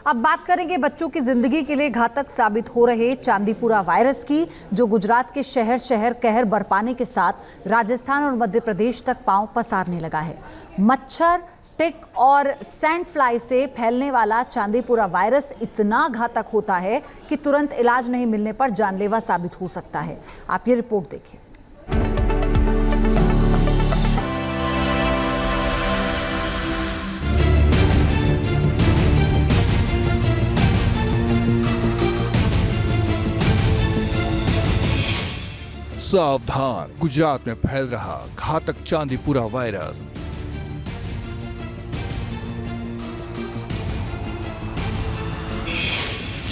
अब बात करेंगे बच्चों की जिंदगी के लिए घातक साबित हो रहे चांदीपुरा वायरस की, जो गुजरात के शहर शहर कहर बरपाने के साथ राजस्थान और मध्य प्रदेश तक पांव पसारने लगा है। मच्छर, टिक और सैंड फ्लाई से फैलने वाला चांदीपुरा वायरस इतना घातक होता है कि तुरंत इलाज नहीं मिलने पर जानलेवा साबित हो सकता है। आप ये रिपोर्ट देखिए। सावधान, गुजरात में फैल रहा घातक चांदीपुरा वायरस।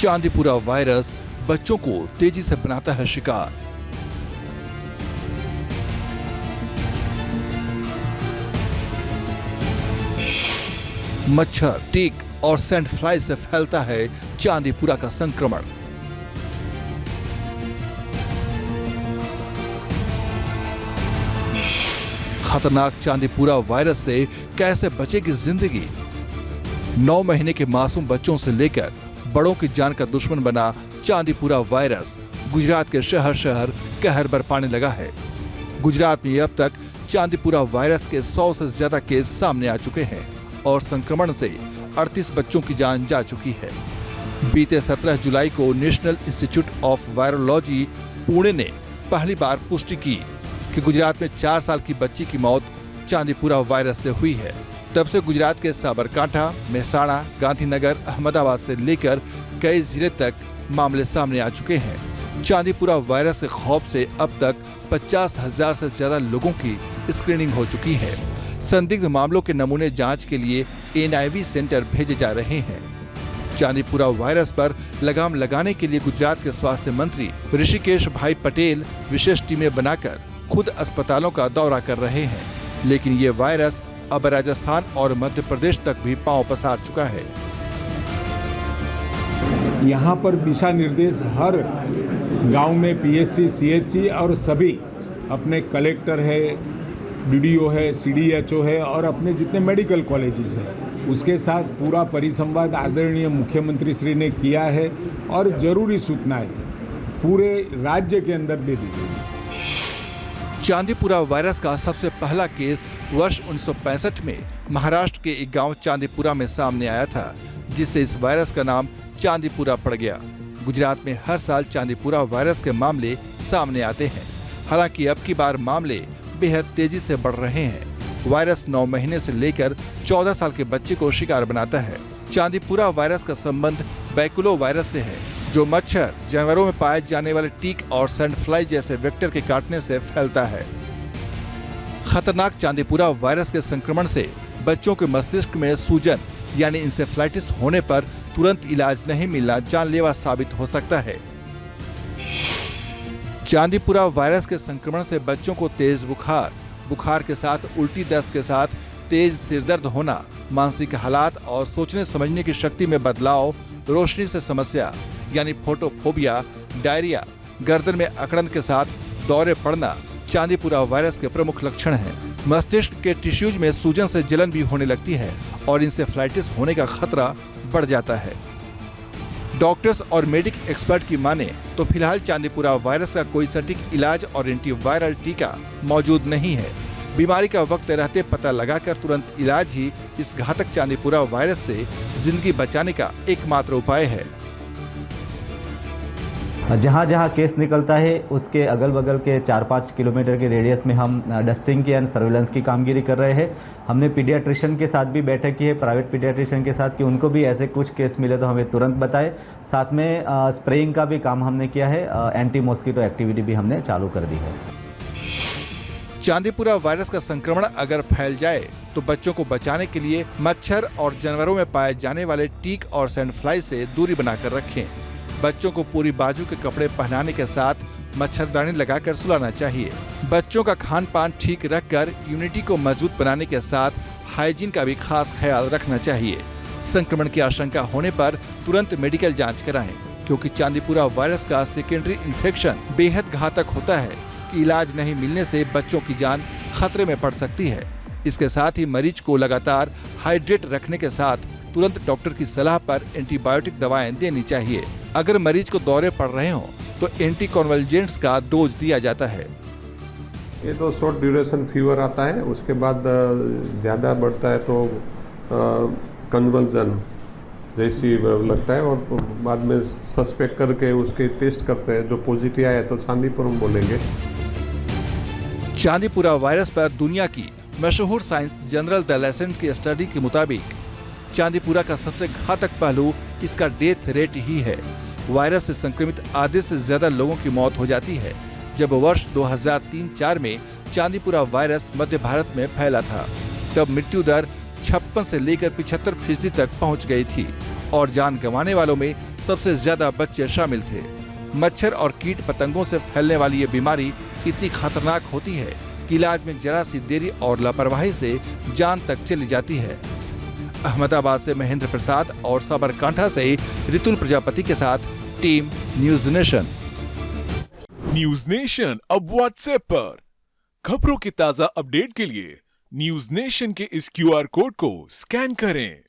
चांदीपुरा वायरस बच्चों को तेजी से बनाता है शिकार। मच्छर, टिक और सैंड फ्लाई से फैलता है चांदीपुरा का संक्रमण। खतरनाक चांदीपुरा वायरस से कैसे बचेगी जिंदगी? 9 महीने के मासूम बच्चों से लेकर बड़ों की जान का दुश्मन बना चांदीपुरा वायरस गुजरात के शहर शहर कहर बरपाने लगा है। गुजरात में अब तक चांदीपुरा वायरस के 100 से ज्यादा केस सामने आ चुके हैं और संक्रमण से 38 बच्चों की जान जा चुकी है। बीते 17 जुलाई को national institute of virology Pune ने पहली बार पुष्टि की कि गुजरात में 4 साल की बच्ची की मौत चांदीपुरा वायरस से हुई है। तब से गुजरात के साबरकांठा, मेहसाणा, गांधीनगर, अहमदाबाद से लेकर कई जिले तक मामले सामने आ चुके हैं। चांदीपुरा वायरस के खौफ से अब तक 50,000 से ज्यादा लोगों की स्क्रीनिंग हो चुकी है। संदिग्ध मामलों के नमूने जांच के लिए NIV सेंटर भेजे जा रहे हैं। चांदीपुरा वायरस पर लगाम लगाने के लिए गुजरात के स्वास्थ्य मंत्री ऋषिकेश भाई पटेल विशेष टीमें बनाकर खुद अस्पतालों का दौरा कर रहे हैं, लेकिन ये वायरस अब राजस्थान और मध्य प्रदेश तक भी पांव पसार चुका है। यहाँ पर दिशा निर्देश हर गांव में PHC, CHC और सभी अपने कलेक्टर है, DDO है, CDHO है और अपने जितने मेडिकल कॉलेजेस हैं उसके साथ पूरा परिसंवाद आदरणीय मुख्यमंत्री श्री ने किया है और जरूरी सूचनाएं पूरे राज्य के अंदर दे दी गई। चांदीपुरा वायरस का सबसे पहला केस वर्ष 1965 में महाराष्ट्र के एक गांव चांदीपुरा में सामने आया था, जिससे इस वायरस का नाम चांदीपुरा पड़ गया। गुजरात में हर साल चांदीपुरा वायरस के मामले सामने आते हैं। हालांकि अब की बार मामले बेहद तेजी से बढ़ रहे हैं। वायरस 9 महीने से लेकर 14 साल के बच्चे को शिकार बनाता है। चांदीपुरा वायरस का संबंध बैकुलो वायरस से है, जो मच्छर, जानवरों में पाए जाने वाले टीक और सैंड फ्लाई जैसे वेक्टर के काटने से फैलता है। खतरनाक चांदीपुरा वायरस के संक्रमण से बच्चों के मस्तिष्क में सूजन यानी इंसेफ्लाइटिस होने पर तुरंत इलाज नहीं मिलना जानलेवा साबित हो सकता है। चांदीपुरा वायरस के संक्रमण से बच्चों को तेज बुखार के साथ उल्टी, दस्त के साथ तेज सिरदर्द होना, मानसिक हालात और सोचने समझने की शक्ति में बदलाव, रोशनी से समस्या यानी फोटोफोबिया, डायरिया, गर्दन में अकड़न के साथ दौरे पड़ना चांदीपुरा वायरस के प्रमुख लक्षण हैं। मस्तिष्क के टिश्यूज में सूजन से जलन भी होने लगती है और इंसेफ्लाइटिस होने का खतरा बढ़ जाता है। डॉक्टर्स और मेडिक एक्सपर्ट की माने तो फिलहाल चांदीपुरा वायरस का कोई सटीक इलाज और एंटीवायरल टीका मौजूद नहीं है। बीमारी का वक्त रहते पता लगाकर तुरंत इलाज ही इस घातक चांदीपुरा वायरस से जिंदगी बचाने का एकमात्र उपाय है। जहाँ जहाँ केस निकलता है उसके अगल बगल के 4-5 किलोमीटर के रेडियस में हम डस्टिंग की एंड सर्विलेंस की कामगिरी कर रहे हैं। हमने पीडियाट्रिशियन के साथ भी बैठक की है, प्राइवेट पीडियाट्रिशियन के साथ, कि उनको भी ऐसे कुछ केस मिले तो हमें तुरंत बताएं। साथ में स्प्रेइंग का भी काम हमने किया है, एंटी मॉस्किटो एक्टिविटी भी हमने चालू कर दी है। चांदीपुरा वायरस का संक्रमण अगर फैल जाए तो बच्चों को बचाने के लिए मच्छर और जानवरों में पाए जाने वाले टीक और सैंड फ्लाई से दूरी बनाकर रखें। बच्चों को पूरी बाजू के कपड़े पहनाने के साथ मच्छरदानी लगाकर सुलाना चाहिए। बच्चों का खान पान ठीक रखकर इम्यूनिटी को मजबूत बनाने के साथ हाइजीन का भी खास ख्याल रखना चाहिए। संक्रमण की आशंका होने पर तुरंत मेडिकल जांच कराएं, क्योंकि चांदीपुरा वायरस का सेकेंडरी इन्फेक्शन बेहद घातक होता है कि इलाज नहीं मिलने से बच्चों की जान खतरे में पड़ सकती है। इसके साथ ही मरीज को लगातार हाइड्रेट रखने के साथ तुरंत डॉक्टर की सलाह पर एंटीबायोटिक दवाएं देनी चाहिए। अगर मरीज को दौरे पड़ रहे हों तो एंटीकॉन्वल्जेंट्स का डोज दिया जाता है। ये तो शॉर्ट ड्यूरेशन फीवर आता है, उसके बाद ज़्यादा बढ़ता है तो कन्वल्जन जैसी लगता है, और बाद में सस्पेक्ट करके उसके टेस्ट करते हैं, जो पॉजिटिव आया तो चांदीपुरम बोलेंगे। चांदीपुरा वायरस पर दुनिया की मशहूर साइंस जर्नल द लेसेंट की स्टडी के मुताबिक चांदीपुरा का सबसे घातक पहलू इसका डेथ रेट ही है। वायरस से संक्रमित आधे से ज्यादा लोगों की मौत हो जाती है। जब वर्ष 2003-04 में चांदीपुरा वायरस मध्य भारत में फैला था, तब मृत्यु दर 56 से लेकर 75% तक पहुंच गई थी और जान गंवाने वालों में सबसे ज्यादा बच्चे शामिल थे। मच्छर और कीट पतंगों से फैलने वाली ये बीमारी इतनी खतरनाक होती है कि इलाज में जरा सी देरी और लापरवाही से जान तक चली जाती है। अहमदाबाद से महेंद्र प्रसाद और साबरकांठा से रितुल प्रजापति के साथ team news nation. News nation अब व्हाट्सएप पर खबरों की ताजा अपडेट के लिए न्यूज नेशन के इस QR कोड को स्कैन करें।